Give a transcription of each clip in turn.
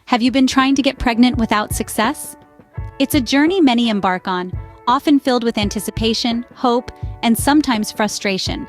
Have you been trying to get pregnant without success? It's a journey many embark on, often filled with anticipation, hope, and sometimes frustration.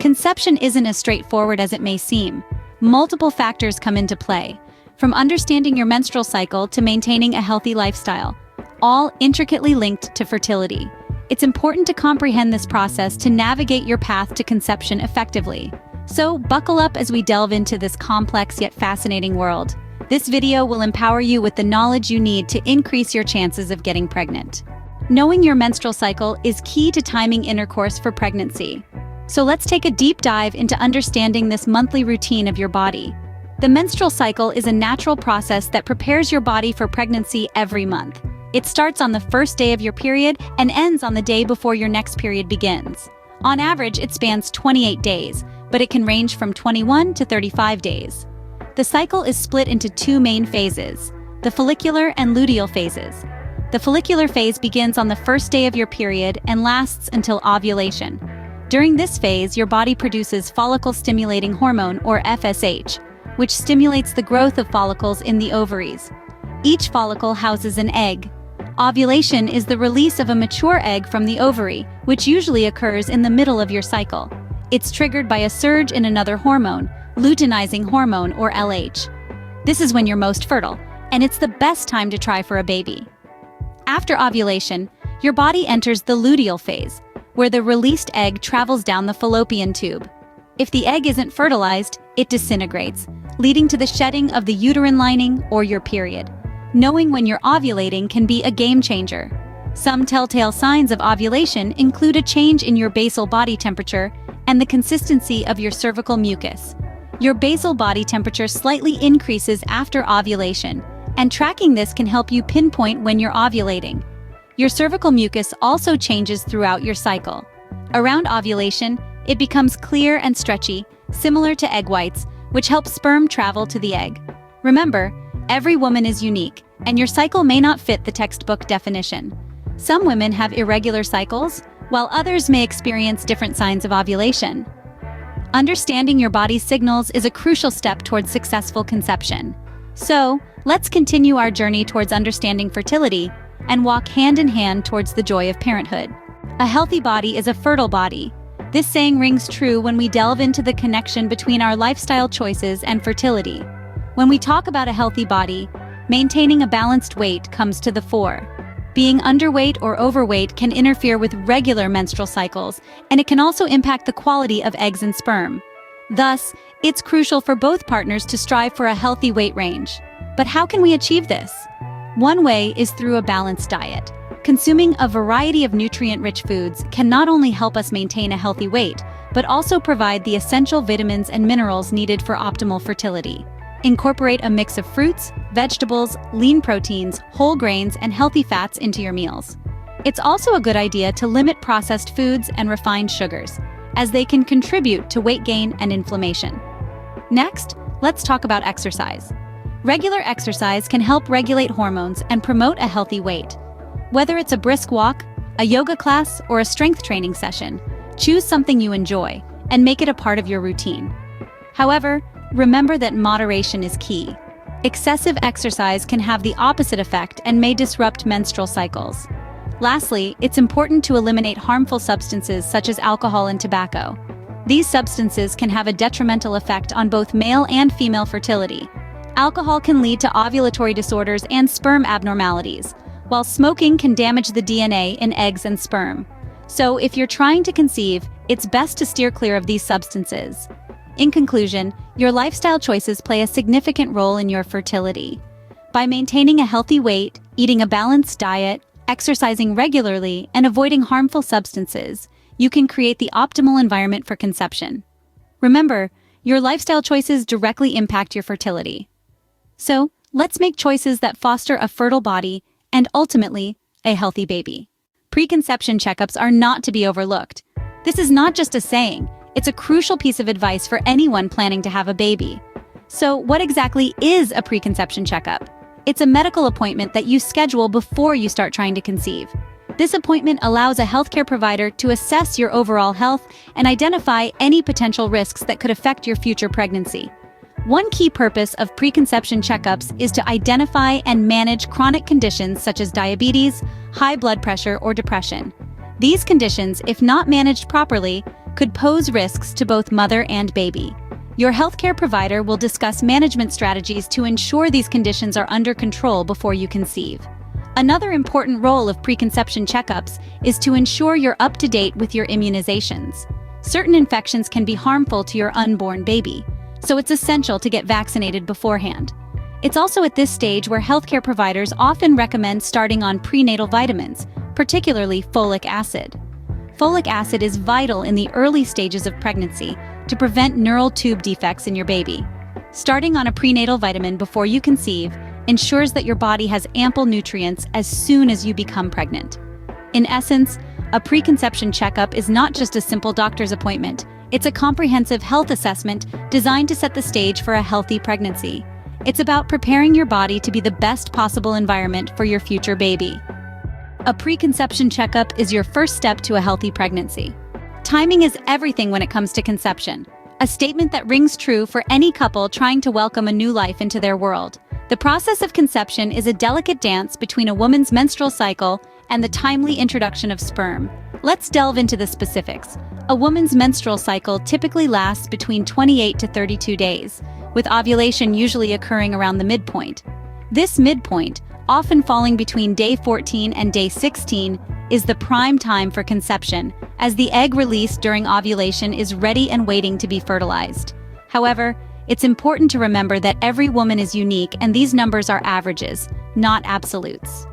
Conception isn't as straightforward as it may seem. Multiple factors come into play, from understanding your menstrual cycle to maintaining a healthy lifestyle, all intricately linked to fertility. It's important to comprehend this process to navigate your path to conception effectively. So, buckle up as we delve into this complex yet fascinating world. This video will empower you with the knowledge you need to increase your chances of getting pregnant. Knowing your menstrual cycle is key to timing intercourse for pregnancy. So let's take a deep dive into understanding this monthly routine of your body. The menstrual cycle is a natural process that prepares your body for pregnancy every month. It starts on the first day of your period and ends on the day before your next period begins. On average, it spans 28 days, but it can range from 21 to 35 days. The cycle is split into two main phases, the follicular and luteal phases. The follicular phase begins on the first day of your period and lasts until ovulation. During this phase, your body produces follicle-stimulating hormone, or FSH, which stimulates the growth of follicles in the ovaries. Each follicle houses an egg. Ovulation is the release of a mature egg from the ovary, which usually occurs in the middle of your cycle. It's triggered by a surge in another hormone, luteinizing hormone, or LH. This is when you're most fertile, and it's the best time to try for a baby. After ovulation, your body enters the luteal phase, where the released egg travels down the fallopian tube. If the egg isn't fertilized, it disintegrates, leading to the shedding of the uterine lining or your period. Knowing when you're ovulating can be a game changer. Some telltale signs of ovulation include a change in your basal body temperature and the consistency of your cervical mucus. Your basal body temperature slightly increases after ovulation, and tracking this can help you pinpoint when you're ovulating. Your cervical mucus also changes throughout your cycle. Around ovulation, it becomes clear and stretchy, similar to egg whites, which helps sperm travel to the egg. Remember, every woman is unique, and your cycle may not fit the textbook definition. Some women have irregular cycles, while others may experience different signs of ovulation. Understanding your body's signals is a crucial step towards successful conception. So, let's continue our journey towards understanding fertility and walk hand in hand towards the joy of parenthood. A healthy body is a fertile body. This saying rings true when we delve into the connection between our lifestyle choices and fertility. When we talk about a healthy body, maintaining a balanced weight comes to the fore. Being underweight or overweight can interfere with regular menstrual cycles, and it can also impact the quality of eggs and sperm. Thus, it's crucial for both partners to strive for a healthy weight range. But how can we achieve this? One way is through a balanced diet. Consuming a variety of nutrient-rich foods can not only help us maintain a healthy weight, but also provide the essential vitamins and minerals needed for optimal fertility. Incorporate a mix of fruits, vegetables, lean proteins, whole grains, and healthy fats into your meals. It's also a good idea to limit processed foods and refined sugars, as they can contribute to weight gain and inflammation. Next, let's talk about exercise. Regular exercise can help regulate hormones and promote a healthy weight. Whether it's a brisk walk, a yoga class, or a strength training session, choose something you enjoy and make it a part of your routine. However, remember that moderation is key. Excessive exercise can have the opposite effect and may disrupt menstrual cycles. Lastly, it's important to eliminate harmful substances such as alcohol and tobacco. These substances can have a detrimental effect on both male and female fertility. Alcohol can lead to ovulatory disorders and sperm abnormalities, while smoking can damage the DNA in eggs and sperm. So, if you're trying to conceive, it's best to steer clear of these substances. In conclusion, your lifestyle choices play a significant role in your fertility. By maintaining a healthy weight, eating a balanced diet, exercising regularly, and avoiding harmful substances, you can create the optimal environment for conception. Remember, your lifestyle choices directly impact your fertility. So, let's make choices that foster a fertile body and ultimately, a healthy baby. Preconception checkups are not to be overlooked. This is not just a saying. It's a crucial piece of advice for anyone planning to have a baby. So, what exactly is a preconception checkup? It's a medical appointment that you schedule before you start trying to conceive. This appointment allows a healthcare provider to assess your overall health and identify any potential risks that could affect your future pregnancy. One key purpose of preconception checkups is to identify and manage chronic conditions such as diabetes, high blood pressure, or depression. These conditions, if not managed properly, could pose risks to both mother and baby. Your healthcare provider will discuss management strategies to ensure these conditions are under control before you conceive. Another important role of preconception checkups is to ensure you're up to date with your immunizations. Certain infections can be harmful to your unborn baby, so it's essential to get vaccinated beforehand. It's also at this stage where healthcare providers often recommend starting on prenatal vitamins, particularly folic acid. Folic acid is vital in the early stages of pregnancy to prevent neural tube defects in your baby. Starting on a prenatal vitamin before you conceive ensures that your body has ample nutrients as soon as you become pregnant. In essence, a preconception checkup is not just a simple doctor's appointment. It's a comprehensive health assessment designed to set the stage for a healthy pregnancy. It's about preparing your body to be the best possible environment for your future baby. A preconception checkup is your first step to a healthy pregnancy. Timing is everything when it comes to conception, a statement that rings true for any couple trying to welcome a new life into their world. The process of conception is a delicate dance between a woman's menstrual cycle and the timely introduction of sperm. Let's delve into the specifics. A woman's menstrual cycle typically lasts between 28 to 32 days, with ovulation usually occurring around the midpoint. This midpoint, often falling between day 14 and day 16, is the prime time for conception, as the egg released during ovulation is ready and waiting to be fertilized. However, it's important to remember that every woman is unique and these numbers are averages, not absolutes.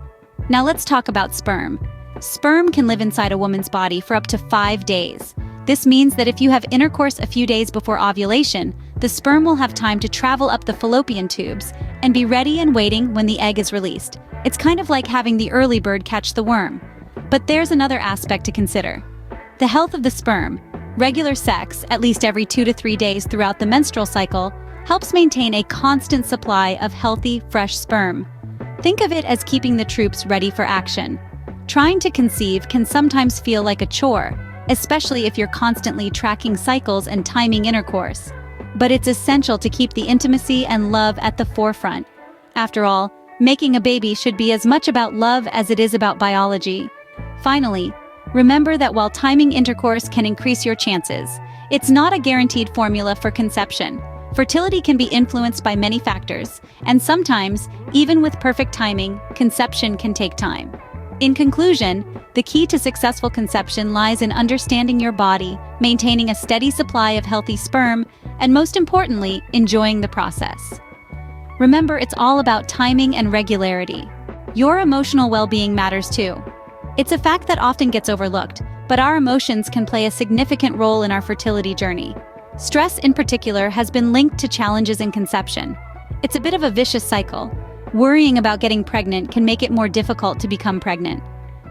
Now let's talk about sperm. Sperm can live inside a woman's body for up to 5 days. This means that if you have intercourse a few days before ovulation, the sperm will have time to travel up the fallopian tubes and be ready and waiting when the egg is released. It's kind of like having the early bird catch the worm. But there's another aspect to consider: the health of the sperm. Regular sex, at least every 2 to 3 days throughout the menstrual cycle, helps maintain a constant supply of healthy, fresh sperm. Think of it as keeping the troops ready for action. Trying to conceive can sometimes feel like a chore, especially if you're constantly tracking cycles and timing intercourse. But it's essential to keep the intimacy and love at the forefront. After all, making a baby should be as much about love as it is about biology. Finally, remember that while timing intercourse can increase your chances, it's not a guaranteed formula for conception. Fertility can be influenced by many factors, and sometimes, even with perfect timing, conception can take time. In conclusion, the key to successful conception lies in understanding your body, maintaining a steady supply of healthy sperm, and most importantly, enjoying the process. Remember, it's all about timing and regularity. Your emotional well-being matters too. It's a fact that often gets overlooked, but our emotions can play a significant role in our fertility journey. Stress in particular has been linked to challenges in conception. It's a bit of a vicious cycle. Worrying about getting pregnant can make it more difficult to become pregnant.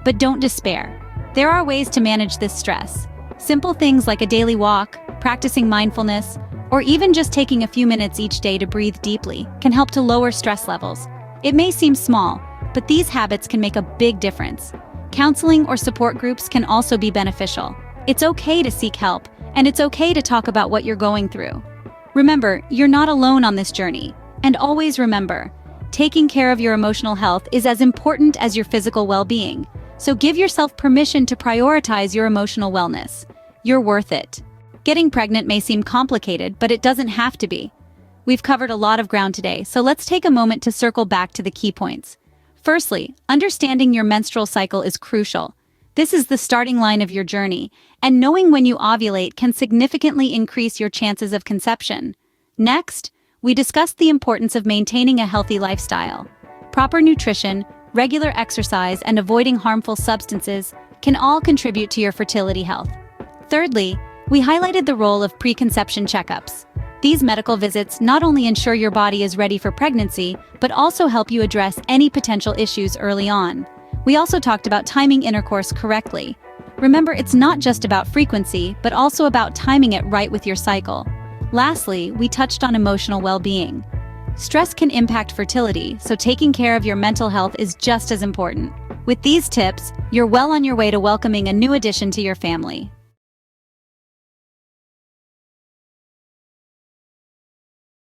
But don't despair. There are ways to manage this stress. Simple things like a daily walk, practicing mindfulness, or even just taking a few minutes each day to breathe deeply can help to lower stress levels. It may seem small, but these habits can make a big difference. Counseling or support groups can also be beneficial. It's okay to seek help, and it's okay to talk about what you're going through. Remember, you're not alone on this journey. And always remember, taking care of your emotional health is as important as your physical well-being. So give yourself permission to prioritize your emotional wellness. You're worth it. Getting pregnant may seem complicated, but it doesn't have to be. We've covered a lot of ground today, so let's take a moment to circle back to the key points. Firstly, understanding your menstrual cycle is crucial. This is the starting line of your journey, and knowing when you ovulate can significantly increase your chances of conception. Next, we discussed the importance of maintaining a healthy lifestyle. Proper nutrition, regular exercise, and avoiding harmful substances can all contribute to your fertility health. Thirdly, we highlighted the role of preconception checkups. These medical visits not only ensure your body is ready for pregnancy, but also help you address any potential issues early on. We also talked about timing intercourse correctly. Remember, it's not just about frequency, but also about timing it right with your cycle. Lastly, we touched on emotional well-being. Stress can impact fertility, so taking care of your mental health is just as important. With these tips, you're well on your way to welcoming a new addition to your family.